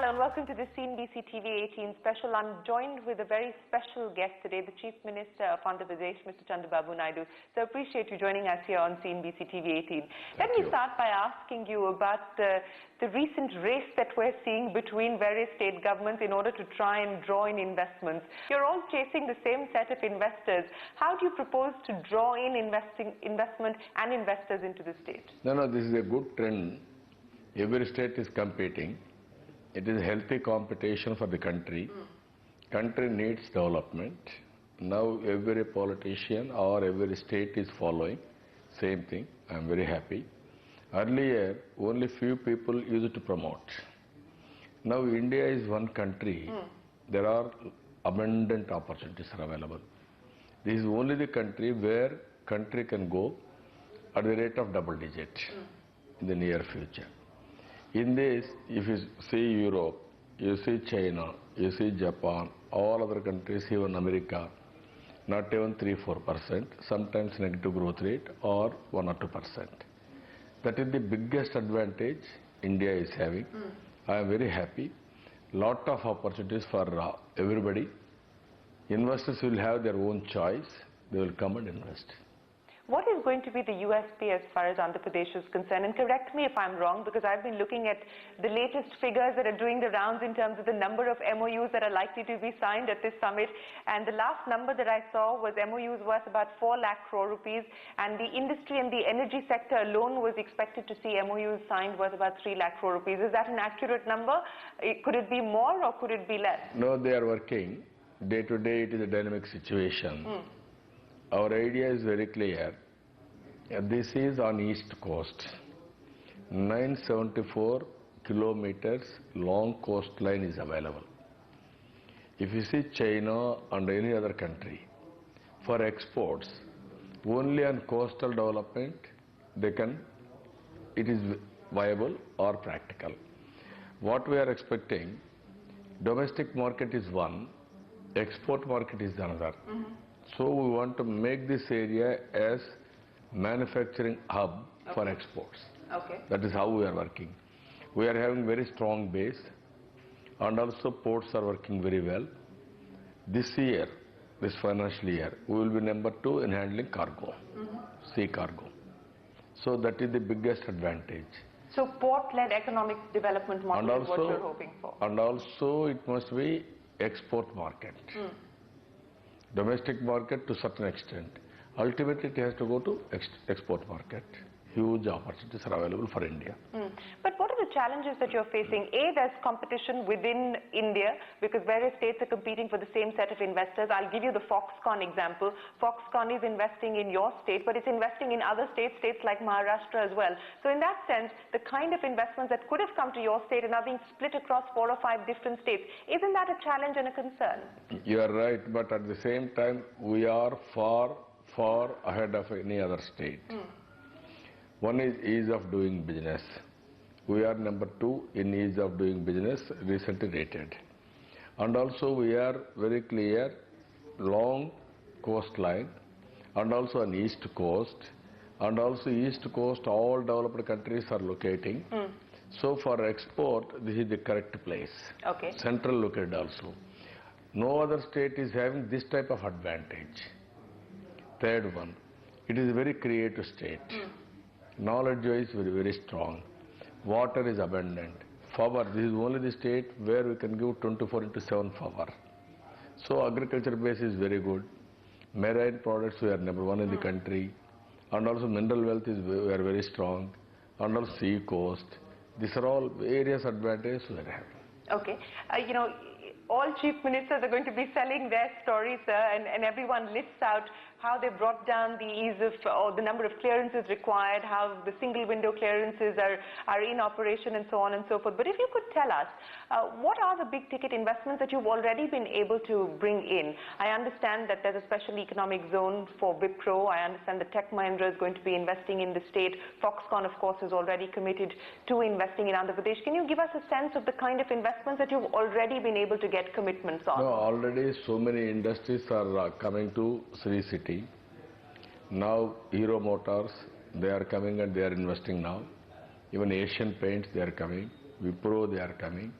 Hello and welcome to the CNBC TV 18 special. I'm joined with a very special guest today, the Chief Minister of Andhra Pradeshh, Mr. Chandrababu Naidu. So I appreciate you joining us here on CNBC TV 18. Let me start by asking you about the recent race that we're seeing between various state governments in order to try and draw in investments. You're all chasing the same set of investors. How do you propose to draw in investment and investors into the state? No, this is a good trend. Every state is competing. It is a healthy competition for the country. Country needs development. Now every politician or every state is following. Same thing. I am very happy. Earlier, only few people used to promote. Now India is one country. There are abundant opportunities are available. This is only the country where country can go at the rate of double digit in the near future. In this, if you see Europe, you see China, you see Japan, all other countries, even America, not even 3-4%, sometimes negative growth rate or 1 or 2%. That is the biggest advantage India is having. I am very happy. Lot of opportunities for everybody. Investors will have their own choice. They will come and invest. What is going to be the USP as far as Andhra Pradesh is concerned? And correct me if I'm wrong, because I've been looking at the latest figures that are doing the rounds in terms of the number of MOUs that are likely to be signed at this summit. And the last number that I saw was MOUs worth about 4 lakh crore rupees. And the industry and the energy sector alone was expected to see MOUs signed worth about 3 lakh crore rupees. Is that an accurate number? Could it be more or could it be less? No, they are working. Day to day, it is a dynamic situation. Our idea is very clear. This is on East Coast. 974 kilometers long coastline is available. If you see China and any other country, for exports, only on coastal development, it is viable or practical. What we are expecting, domestic market is one, export market is another. So we want to make this area as manufacturing hub for exports. That is how we are working. We are having very strong base and also ports are working very well. This year, this financial year, we will be number 2 in handling cargo, sea cargo. So that is the biggest advantage. So port-led economic development model is what you're hoping for. And also it must be export market. Domestic market to certain extent. Ultimately, it has to go to export market. Huge opportunities are available for India. But what are the challenges that you're facing? A, there's competition within India because various states are competing for the same set of investors. I'll give you the Foxconn example. Foxconn is investing in your state, but it's investing in other states like Maharashtra as well. So in that sense, the kind of investments that could have come to your state are now being split across 4 or 5 different states. Isn't that a challenge and a concern? You are right, but at the same time, we are far ahead of any other state. One is ease of doing business. We are number 2 in ease of doing business, recently rated. And also we are very clear, long coastline, and also on east coast. And also east coast, all developed countries are locating. So for export, this is the correct place. Central located also. No other state is having this type of advantage. Third one, it is a very creative state. Knowledge is very strong. Water is abundant. Power, this is only the state where we can give 24/7 power. So agriculture base is very good. Marine products, we are number 1 in the country. And also mineral wealth we are very strong. And also sea coast. These are all various advantages we are having. All chief ministers are going to be selling their stories, sir, and everyone lists out how they brought down the ease of, or the number of clearances required, how the single window clearances are in operation and so on and so forth. But if you could tell us, what are the big ticket investments that you've already been able to bring in? I understand that there's a special economic zone for Wipro. I understand that Tech Mahindra is going to be investing in the state. Foxconn, of course, is already committed to investing in Andhra Pradesh. Can you give us a sense of the kind of investments that you've already been able to get commitments on? No, already so many industries are coming to Sri City. Now Hero Motors, they are coming and they are investing now. Even Asian Paints, they are coming. Wipro, they are coming.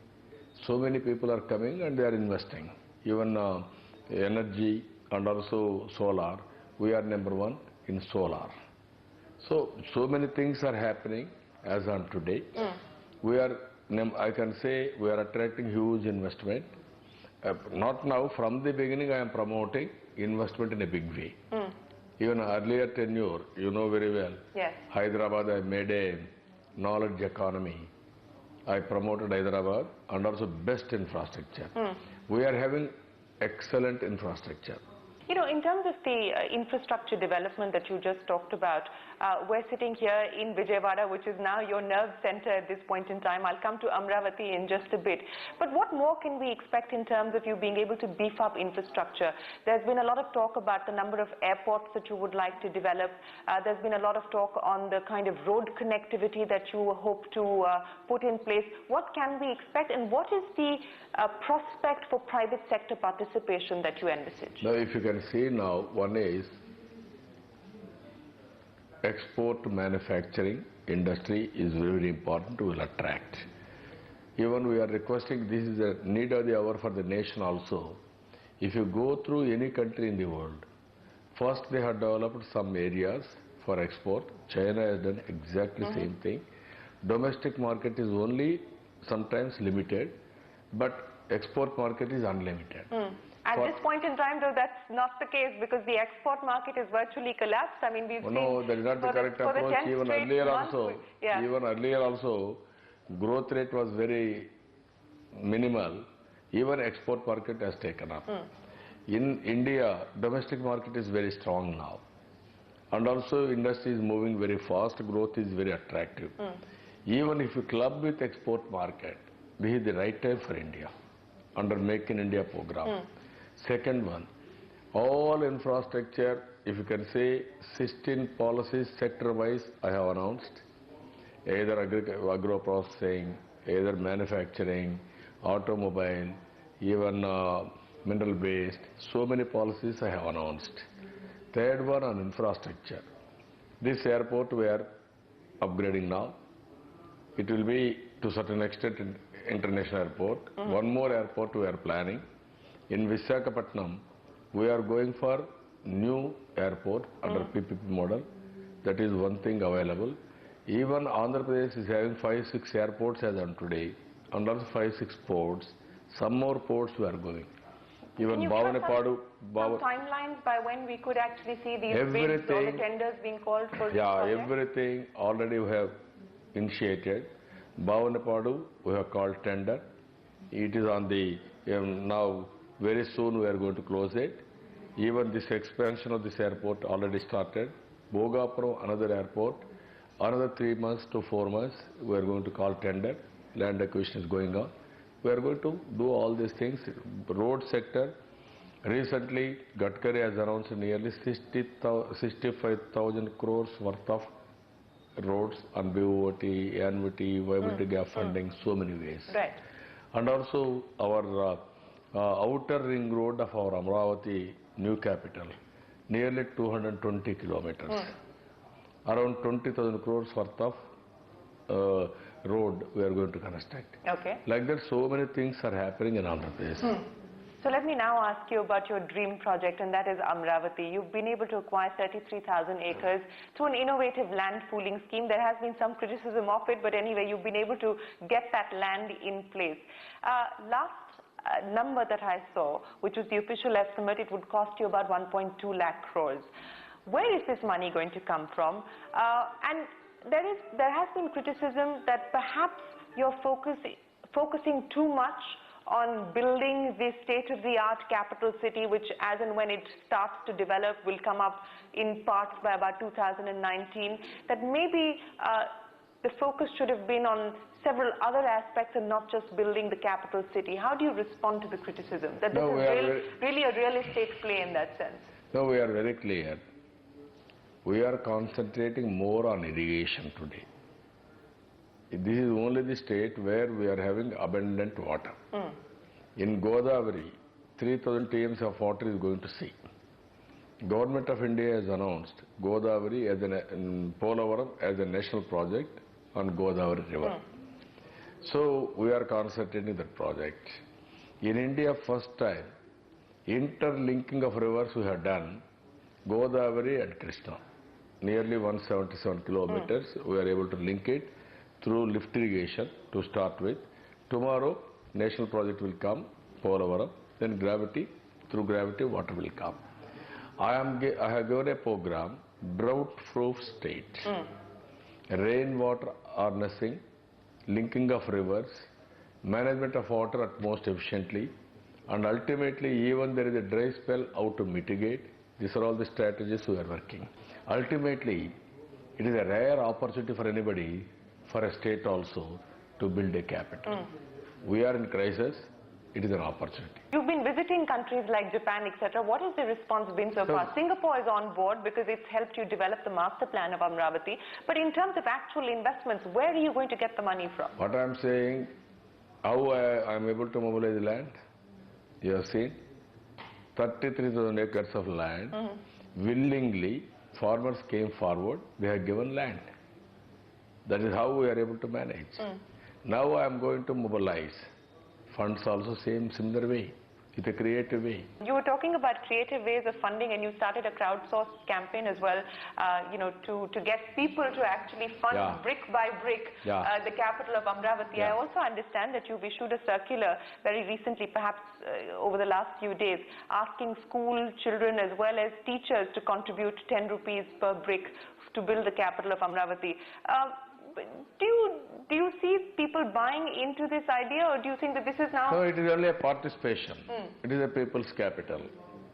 So many people are coming and they are investing. Even energy and also solar, we are number one in solar. So many things are happening as on today. We are, I can say, we are attracting huge investment. Not now, from the beginning I am promoting investment in a big way. Even earlier tenure, you know very well. Yes. Hyderabad, I made a knowledge economy. I promoted Hyderabad and also best infrastructure. We are having excellent infrastructure. You know, in terms of the infrastructure development that you just talked about, we're sitting here in Vijayawada, which is now your nerve center at this point in time. I'll come to Amravati in just a bit. But what more can we expect in terms of you being able to beef up infrastructure? There's been a lot of talk about the number of airports that you would like to develop. There's been a lot of talk on the kind of road connectivity that you hope to put in place. What can we expect, and what is the prospect for private sector participation that you envisage? Now, if you can see now, one is export manufacturing industry is very important to attract. Even we are requesting, this is a need of the hour for the nation also. If you go through any country in the world, first they have developed some areas for export. China has done exactly same thing. Domestic market is only sometimes limited, but export market is unlimited. At this point in time, though, that's not the case, because the export market is virtually collapsed. I mean, we've seen... No, that is not the correct approach. Even earlier also, growth rate was very minimal. Even export market has taken up. In India, domestic market is very strong now. And also industry is moving very fast, growth is very attractive. Even if you club with export market, this is the right time for India under Make in India program. Second one, all infrastructure, if you can say 16 policies sector-wise I have announced, either agro-processing, either manufacturing, automobile, even mineral-based, so many policies I have announced. Third one on infrastructure. This airport we are upgrading now. It will be to certain extent international airport. One more airport we are planning. In Visakhapatnam, we are going for new airport under PPP model. That is one thing available. Even Andhra Pradesh is having 5-6 airports as on today, and also 5-6 ports. Some more ports we are going. Even Bhavanapadu. Some timelines by when we could actually see these bids or the tenders being called for? Yeah, everything already we have initiated. Bhavanapadu we have called tender. It is on the now. Very soon we are going to close it. Even this expansion of this airport already started. Bhogapuram, another airport. Another 3 months to 4 months we are going to call tender. Land acquisition is going on. We are going to do all these things. Road sector, recently Gadkari has announced nearly 65,000 crores worth of roads on BOT, annuity, viability gap funding, so many ways. Right. And also our outer ring road of our Amravati new capital, nearly 220 kilometers. Around 20,000 crores worth of road we are going to construct. Okay. Like that, so many things are happening in Andhra Pradesh. So let me now ask you about your dream project, and that is Amravati. You've been able to acquire 33,000 acres through an innovative land pooling scheme. There has been some criticism of it, but anyway, you've been able to get that land in place. Last number that I saw, which was the official estimate, it would cost you about 1.2 lakh crores. Where is this money going to come from? And there has been criticism that perhaps you're focusing too much on building the state-of-the-art capital city, which as and when it starts to develop will come up in parts by about 2019, that maybe the focus should have been on several other aspects and not just building the capital city. How do you respond to the criticism that this is really a real estate play in that sense? No, we are very clear. We are concentrating more on irrigation today. This is only the state where we are having abundant water. In Godavari, 3,000 TMs of water is going to sea. Government of India has announced Godavari as Polavaram as a national project on Godavari River. So we are concentrating that project. In India, first time, interlinking of rivers we have done, Godavari and Krishna. Nearly 177 kilometers, we are able to link it through lift irrigation to start with. Tomorrow, national project will come, Polavaram, then gravity, through gravity, water will come. I have given a program, drought-proof state, rainwater harnessing, linking of rivers, management of water at most efficiently, and ultimately even there is a dry spell, how to mitigate. These are all the strategies we are working. Ultimately, it is a rare opportunity for anybody, for a state also, to build a capital. We are in crisis, it is an opportunity. You've been visiting countries like Japan, etc. What has the response been so far? Singapore is on board because it's helped you develop the master plan of Amravati. But in terms of actual investments, where are you going to get the money from? What I am saying, how I am able to mobilize the land, you have seen 33,000 acres of land. Willingly, farmers came forward, they have given land. That is how we are able to manage. Now I am going to mobilize funds also similar way, with a creative way. You were talking about creative ways of funding, and you started a crowdsourced campaign as well, to get people to actually fund brick by brick the capital of Amravati. I also understand that you've issued a circular very recently, perhaps over the last few days, asking school children as well as teachers to contribute 10 rupees per brick to build the capital of Amravati. Do you see people buying into this idea, or do you think that this is now... No, it is only a participation. It is a people's capital.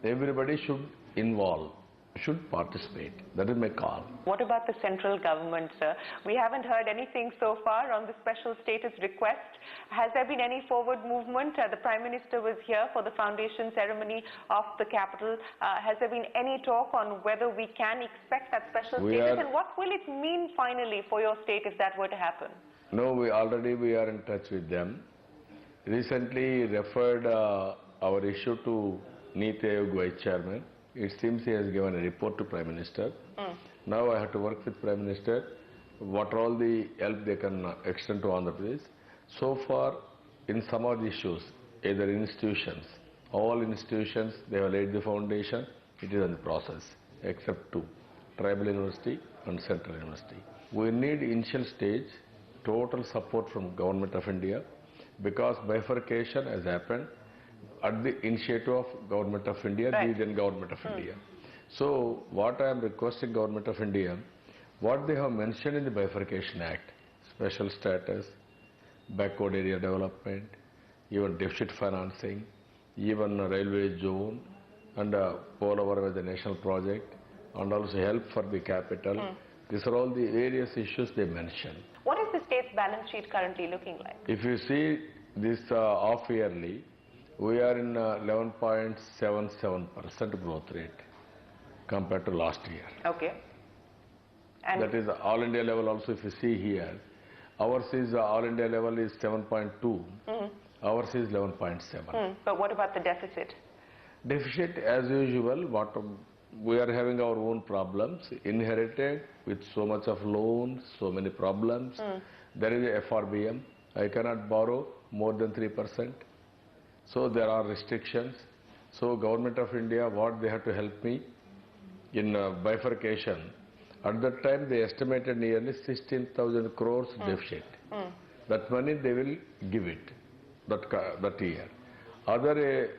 Everybody should involve, should participate. That is my call. What about the central government, sir? We haven't heard anything so far on the special status request. Has there been any forward movement? The Prime Minister was here for the foundation ceremony of the capital. Has there been any talk on whether we can expect that special status? And what will it mean finally for your state if that were to happen? No, we are in touch with them. Recently referred our issue to Niti Aayog Vice Chairman. It seems he has given a report to Prime Minister. Now I have to work with Prime Minister, what all the help they can extend to Andhra Pradesh. So far, in some of the issues, either institutions, all institutions, they have laid the foundation, it is in the process, except two, Tribal University and Central University. We need initial stage, total support from Government of India, because bifurcation has happened at the initiative of Government of India, the then Government of India. So what I am requesting Government of India, what they have mentioned in the Bifurcation Act, special status, backward area development, even deficit financing, even a railway zone, and Polavaram as a national project, and also help for the capital. These are all the various issues they mentioned. What is the state's balance sheet currently looking like? If you see this half-yearly, we are in 11.77% growth rate compared to last year. Okay. And that is all India level also. If you see here, ours is all India level is 7.2, ours is 11.7. But what about the deficit? Deficit as usual, we are having our own problems, inherited with so much of loans, so many problems. There is a FRBM, I cannot borrow more than 3%. So there are restrictions. So Government of India, what they have to help me in bifurcation. At that time they estimated nearly 16,000 crores deficit. That money they will give it that year. Other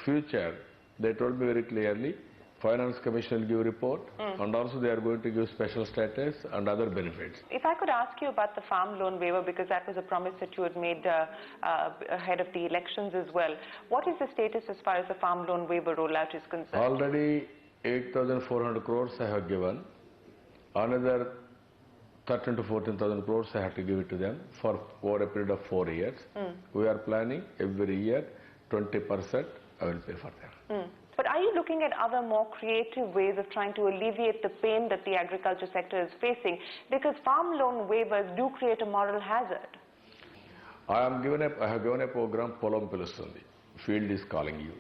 future, they told me very clearly, Finance Commission will give a report, and also they are going to give special status and other benefits. If I could ask you about the farm loan waiver, because that was a promise that you had made ahead of the elections as well. What is the status as far as the farm loan waiver rollout is concerned? Already 8,400 crores I have given. Another 13 to 14,000 crores I have to give it to them for over a period of 4 years. We are planning every year 20% I will pay for them. But are you looking at other more creative ways of trying to alleviate the pain that the agriculture sector is facing? Because farm loan waivers do create a moral hazard. I have given a program, Polam Pilustundi. Field is calling you.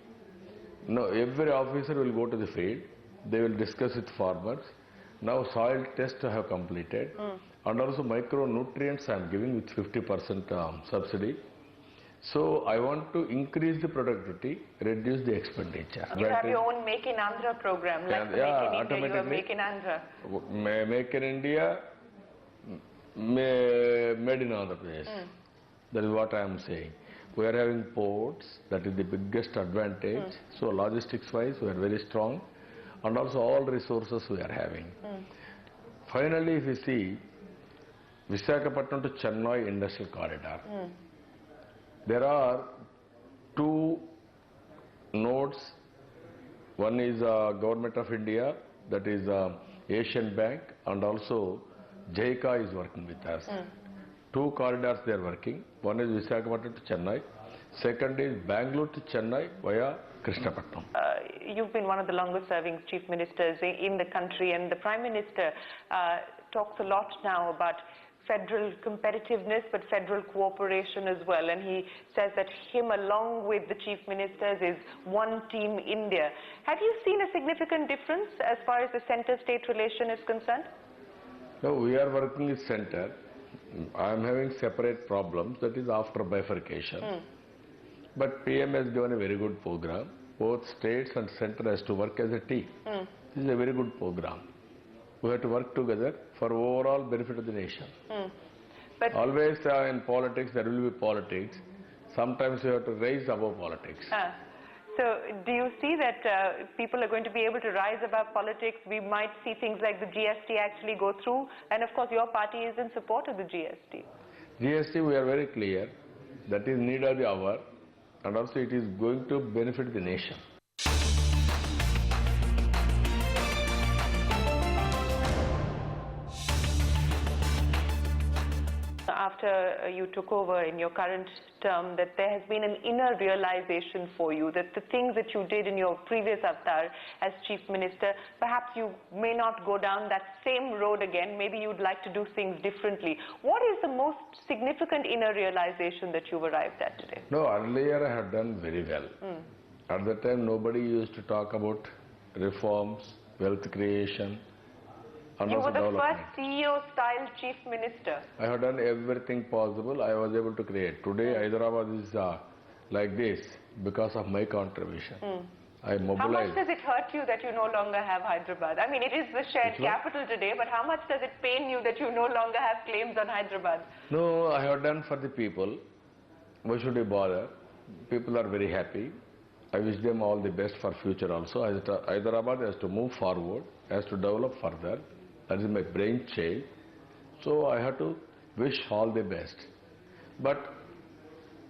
No, every officer will go to the field. They will discuss with farmers. Now soil tests I have completed. And also micronutrients I am giving with 50% subsidy. So I want to increase the productivity, reduce the expenditure. You have your own Make in Andhra program, like the Make in India, you have Make in Andhra. Make in India, made in Andhra Pradesh. That is what I am saying. We are having ports, that is the biggest advantage. So logistics wise, we are very strong. And also all resources we are having. Finally, if you see, Visakhapatnam to Chennai Industrial Corridor, there are two nodes. One is Government of India, that is Asian Bank, and also JICA is working with us. Two corridors they are working. One is Visakhapatnam to Chennai. Second is Bangalore to Chennai via Krishnapatnam. You've been one of the longest serving chief ministers in the country, and the Prime Minister talks a lot now about federal competitiveness but federal cooperation as well, and he says that him along with the chief ministers is one team India. Have you seen a significant difference as far as the center-state relation is concerned? No, we are working with center. I am having separate problems, that is after bifurcation. But PM has given a very good program. Both states and center has to work as a team. This is a very good program. We have to work together for overall benefit of the nation. But always in politics there will be politics. Sometimes you have to rise above politics. So do you see that people are going to be able to rise above politics? We might see things like the GST actually go through, and of course your party is in support of the GST. GST, we are very clear, that is need of the hour, and also it is going to benefit the nation. After you took over in your current term, that there has been an inner realization for you that the things that you did in your previous avatar as Chief Minister, perhaps you may not go down that same road again. Maybe you'd like to do things differently. What is the most significant inner realization that you've arrived at today? No, earlier I had done very well. At that time, nobody used to talk about reforms, wealth creation, and you also were the development. first CEO-style Chief Minister. I have done everything possible. I was able to create. Today, Hyderabad is like this because of my contribution. I mobilized. How much does it hurt you that you no longer have Hyderabad? I mean, it is the shared capital today, but how much does it pain you that you no longer have claims on Hyderabad? No, I have done for the people. Why should we bother? People are very happy. I wish them all the best for future also. Hyderabad has to move forward, has to develop further. That is my brainchild. So I have to wish all the best. But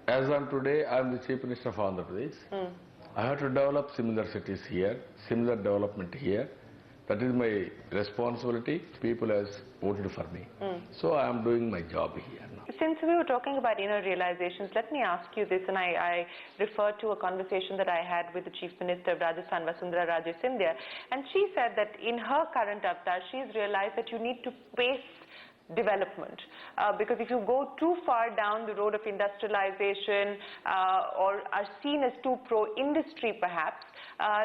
as on today, I am the Chief Minister of Andhra Pradesh. I have to develop similar cities here, similar development here. That is my responsibility. People has voted for me. So I am doing my job here now. Since we were talking about inner realizations, let me ask you this, and I refer to a conversation that I had with the Chief Minister of Rajasthan, Vasundhara Raje Scindia, and she said that in her current avatar, she's realized that you need to pace development, because if you go too far down the road of industrialization or are seen as too pro-industry perhaps,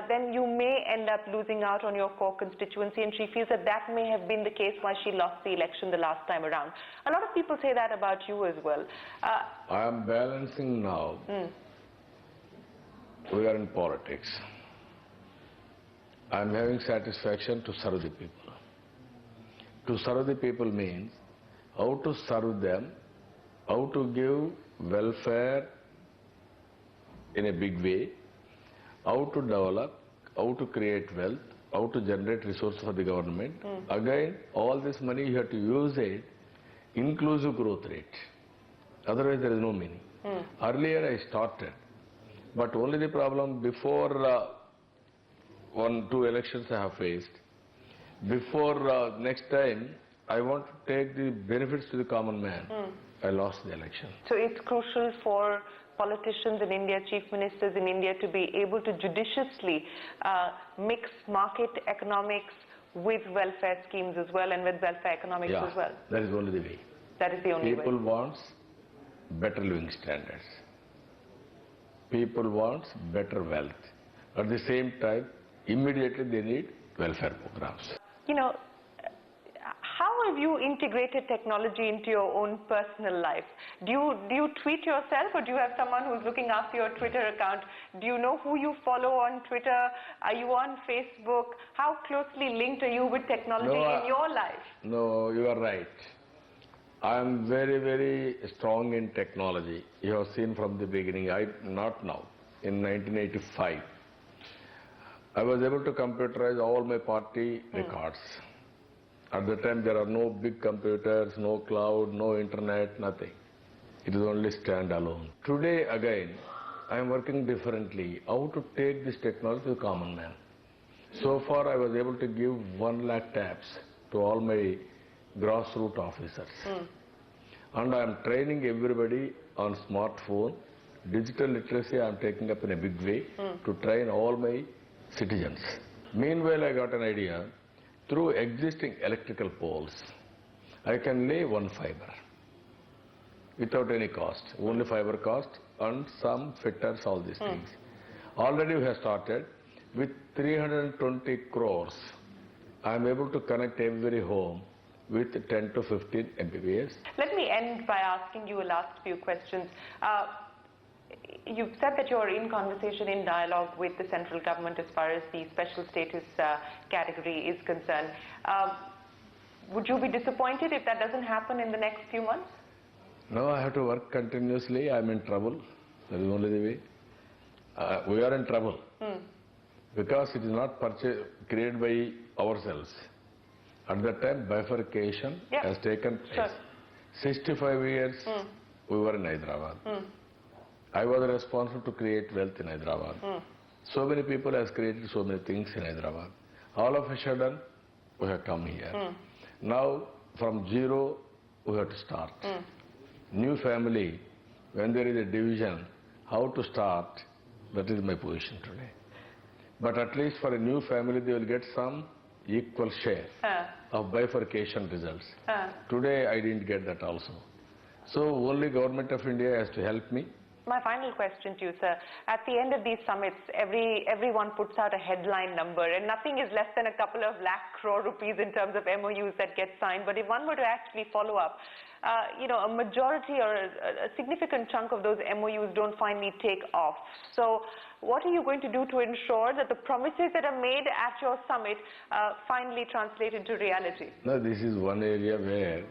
then you may end up losing out on your core constituency, and she feels that that may have been the case why she lost the election the last time around. A lot of people say that about you as well. I am balancing now. We are in politics. I am having satisfaction to serve the people. To serve the people means how to serve them, how to give welfare in a big way, how to develop, how to create wealth, how to generate resources for the government. Again, all this money you have to use it, inclusive growth rate. Otherwise there is no meaning. Earlier I started, but only the problem before 1-2 elections I have faced. Before next time, I want to take the benefits to the common man. I lost the election. So it's crucial for politicians in India, chief ministers in India, to be able to judiciously mix market economics with welfare schemes as well, and with welfare economics as well. That is only the way. That is the only way. People want better living standards. People want better wealth. At the same time, immediately they need welfare programs. You know, how have you integrated technology into your own personal life? Do you tweet yourself, or do you have someone who's looking after your Twitter account? Do you know who you follow on Twitter? Are you on Facebook? How closely linked are you with technology in your life? No, you are right. I am very, very strong in technology. You have seen from the beginning, not now, in 1985. I was able to computerize all my party records. At the time, there are no big computers, no cloud, no internet, nothing. It is only standalone. Today, again, I am working differently. How to take this technology to the common man? So far, I was able to give 1 lakh tabs to all my grassroots officers. And I am training everybody on smartphone. Digital literacy I am taking up in a big way to train all my citizens. Meanwhile, I got an idea. Through existing electrical poles, I can lay 1 fiber without any cost, only fiber cost and some fitters, all these things. Already we have started with 320 crores. I am able to connect every home with 10 to 15 Mbps. Let me end by asking you a last few questions. You've said that you're in conversation, in dialogue with the central government as far as the special status category is concerned. Would you be disappointed if that doesn't happen in the next few months? No, I have to work continuously. I'm in trouble. That is only the way. We are in trouble because it is not created by ourselves. At that time, bifurcation has taken place. 65 years we were in Hyderabad. I was responsible to create wealth in Hyderabad. So many people have created so many things in Hyderabad. All of a sudden, we have come here. Now, from zero, we have to start. New family, when there is a division, how to start, that is my position today. But at least for a new family, they will get some equal share of bifurcation results. Today, I didn't get that also. So, only Government of India has to help me. My final question to you, sir. At the end of these summits, everyone puts out a headline number, and nothing is less than a couple of lakh crore rupees in terms of MOUs that get signed. But if one were to actually follow up, a majority or a significant chunk of those MOUs don't finally take off. So what are you going to do to ensure that the promises that are made at your summit finally translate into reality? No, this is one area where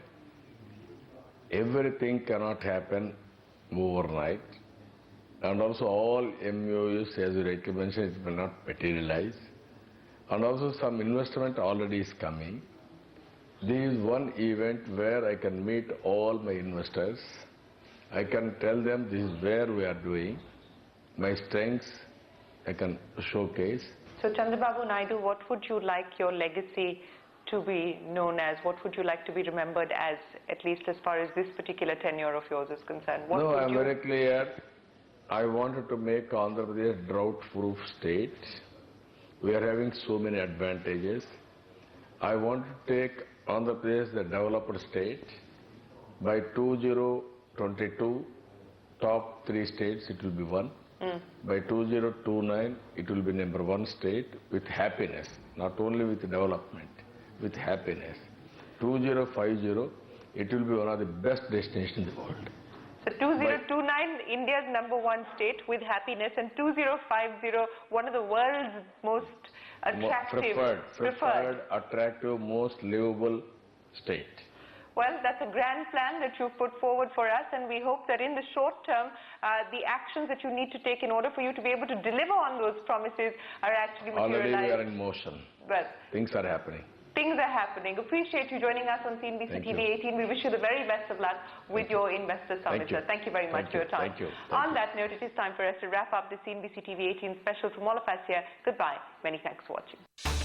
everything cannot happen overnight. And also all MOUs, as you rightly mentioned, it will not materialize. And also some investment already is coming. This is one event where I can meet all my investors. I can tell them this is where we are doing. My strengths I can showcase. So Chandrababu Naidu, what would you like your legacy to be known as? What would you like to be remembered as, at least as far as this particular tenure of yours is concerned? No, I am very clear. I wanted to make Andhra Pradesh drought-proof state. We are having so many advantages. I want to take Andhra Pradesh the developed state. By 2022, top 3 states it will be one. By 2029, it will be number 1 state with happiness, not only with development, with happiness. 2050, it will be one of the best destinations in the world. So 2029, India's number 1 state with happiness, and 2050, one of the world's most attractive, preferred, attractive, most livable state. Well, that's a grand plan that you've put forward for us, and we hope that in the short term, the actions that you need to take in order for you to be able to deliver on those promises are actually materialized. Already we are in motion. Well, things are happening. Things are happening. Appreciate you joining us on CNBC TV 18. We wish you the very best of luck with your Investor Summit. Thank you very much for your time. Thank you. On that note, it is time for us to wrap up the CNBC TV 18 special from all of us here. Goodbye. Many thanks for watching.